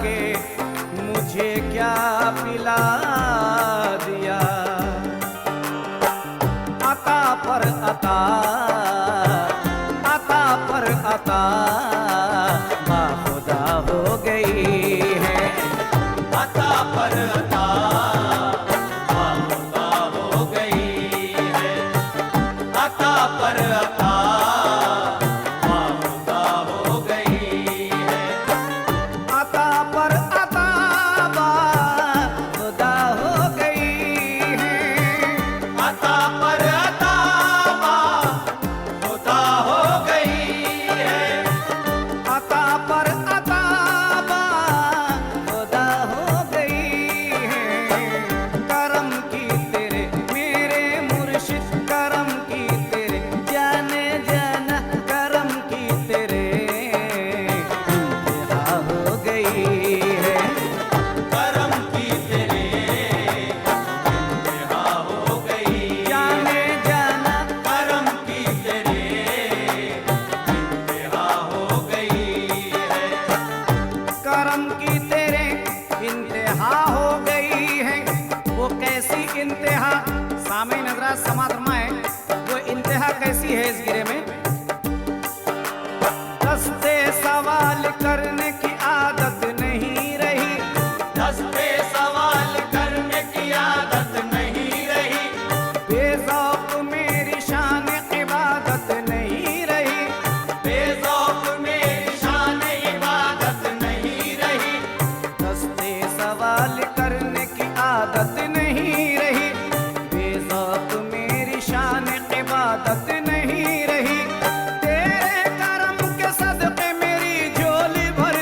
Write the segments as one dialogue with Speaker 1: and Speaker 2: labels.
Speaker 1: के मुझे क्या पिला दिया। अता पर अता, अता पर अता बाखुदा हो गई है। अता पर अता बाखुदा हो गई है। अता पर अता बाखुदा हो गई है। अता पर अता बाखुदा हो गई है। अता पर अता बाखुदा हो गई है। अता पर अता बाखुदा हो गई है। करम की तेरे मेरे मुर्शिद, करम की तेरे जाने जाना, करम की तेरे इंतहा हो गई है। करम की तेरे इंतहा हो गई, जाने जाना करम की तेरे इंतहा हो गई है। करम की तेरे इंतहा हो गई है। वो कैसी इंतहा, सामईन हज़रात समात फरमाएं, वो इंतहा कैसी है इस गिरे में। दस्ते सवाल करने की आदत नहीं रही, दस्ते सवाल करने की आदत नहीं रही। बेज़ौक़ मेरी शान इबादत नहीं रही, बेज़ौक़ मेरी शान इबादत नहीं रही। दस्ते सवाल करने की आदत नहीं रही, बेज़ौक़ मेरी शान इबादत नहीं रही। तेरे करम के सदक़े मेरी झोली भर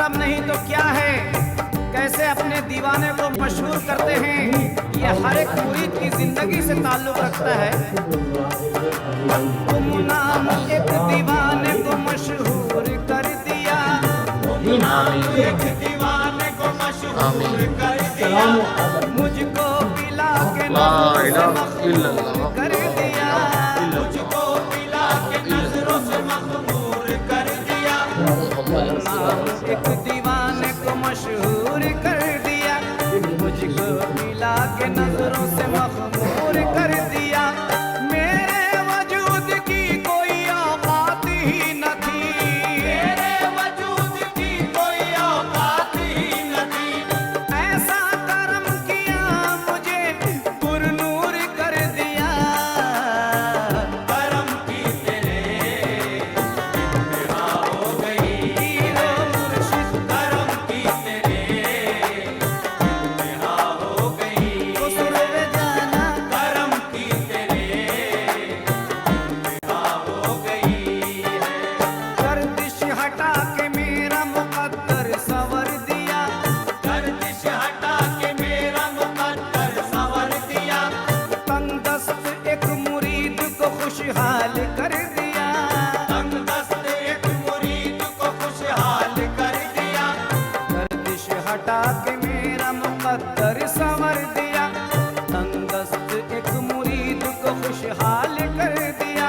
Speaker 1: करम नहीं तो क्या है, कैसे अपने दीवाने को मशहूर करते हैं, ये हर एक मुरीद की जिंदगी से ताल्लुक रखता है। तुम नाम एक दीवाने को मशहूर कर दिया, एक दीवाने को मशहूर कर दिया, मुझको पिला के मखमूर कर दिया, मुझको पिला के नजरों से मखमूर कर दिया। नाम एक दीवाने को मशहूर कर दिया, मुझको पिला के नजरों से मखमूर कर दिया। मेरे वजूद की कोई औकात ही न थी, मेरे वजूद की कोई औकात ही न थी, ऐसा करम किया मुझे पुरनूर कर दिया। करम की तेरे इंतहा हो गई, हीरो मुर्शिद करम की तेरे इंतहा हो गई। कुसुर जाना करम की तेरे इंतहा हो गई है। गर्दिश हटा के मेरा मुकद्दर संवर दिया, गर्दिश हटा के मेरा मुकद्दर संवर दिया। तंगदस्त एक मुरीद को खुशहाल कर दिया, तंगदस्त एक मुरीद को खुशहाल कर दिया। गर्दिश हटा के मेरा मुकद्दर संवर दिया, तंगदस्त एक मुरीद को खुशहाल कर दिया।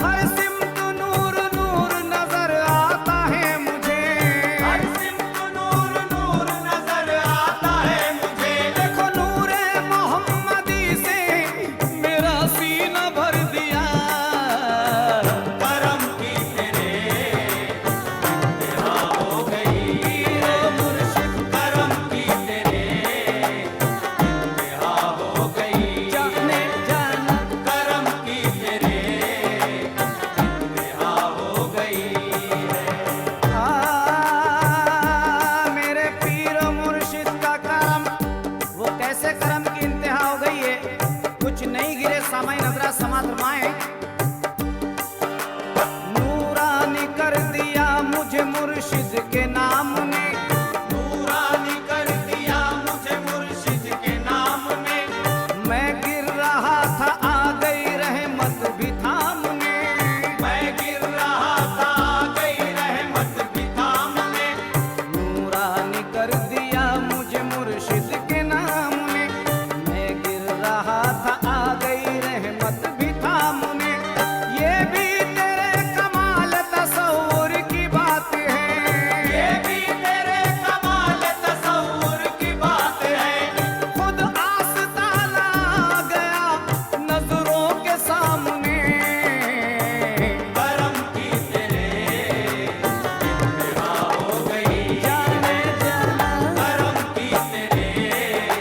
Speaker 1: हर सिमत नूर नूर नजर आता है मुझे, हर सिमत नूर नूर नजर आता है मुझे। देखो नूरे मोहम्मदी से मेरा सीना भर दिया। करम की तेरे इंतहा हो गई, हीरो मुर्शिद करम की तेरे इंतहा हो गई। जाने जाना करम की तेरे इंतहा हो गई है। मेरे पीर मुर्शिद का करम, वो कैसे करम की इंतहा हो गई है, कुछ नहीं गिरे सामाई नजरा समात रमाए। नूरानी कर दिया मुझे मुर्शिद के नाम ने, नूरानी कर दिया मुझे मुर्शिद के नाम ने। मैं गिर रहा था आ गई रहमत भी थामने, मैं गिर रहा था आ गई रहमत भी थामने। नूरानी कर दिया मुझे मुर्शिद के नाम ने, मैं गिर रहा था आ गई रहमत भी थामने। ये भी तेरे कमाल तसव्वुर की बात है, ये भी तेरे कमाल तसव्वुर की बात है। खुद आस्ताना आ गया नजरों के सामने। करम की तेरे इंतहा हो गई, जाने जाना करम की तेरे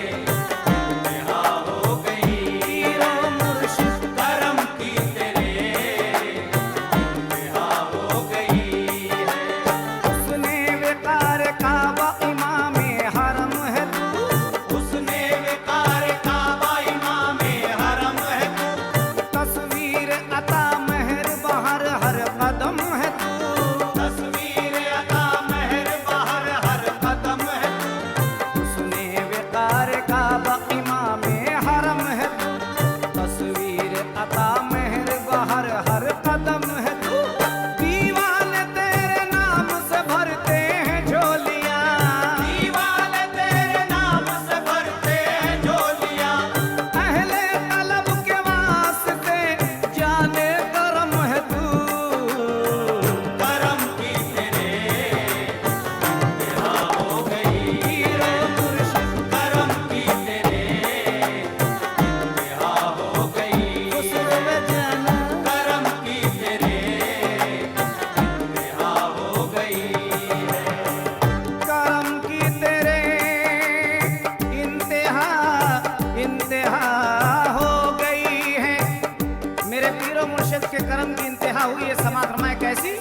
Speaker 1: इंतहा हो गई। हीरो मुर्शिद करम की तेरे इंतहा हो गई है। उसने विकार काबा इमामे हरम है तू, उसने विकार काबा इमामे हरम है तू। तस्वीर अता महर बहर हर कदम है तू, तस्वीर अता महर बहर हर कदम है तू। उसने विकार काबा इमामे हरम है तू, तस्वीर अता महर बहर हर कदम है तू। दीवाने तेरे नाम से भरते हैं झोलियां, दीवाने तेरे नाम से भरते हैं झोलियां। अहले तलब के वास्ते जाने करम है तू। करम की तेरे इंतहा हो गई, हीरो मुर्शिद करम की तेरे इंतहा हो गई। खुसरो जाना करम की तेरे इंतहा हो गई है। करम की तेरे इंतहा इंतहा हो गई है। मेरे पीरो मुर्शिद के करम की इंतहा हुई है। समात रमाए कैसी,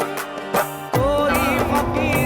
Speaker 1: कोई फकीर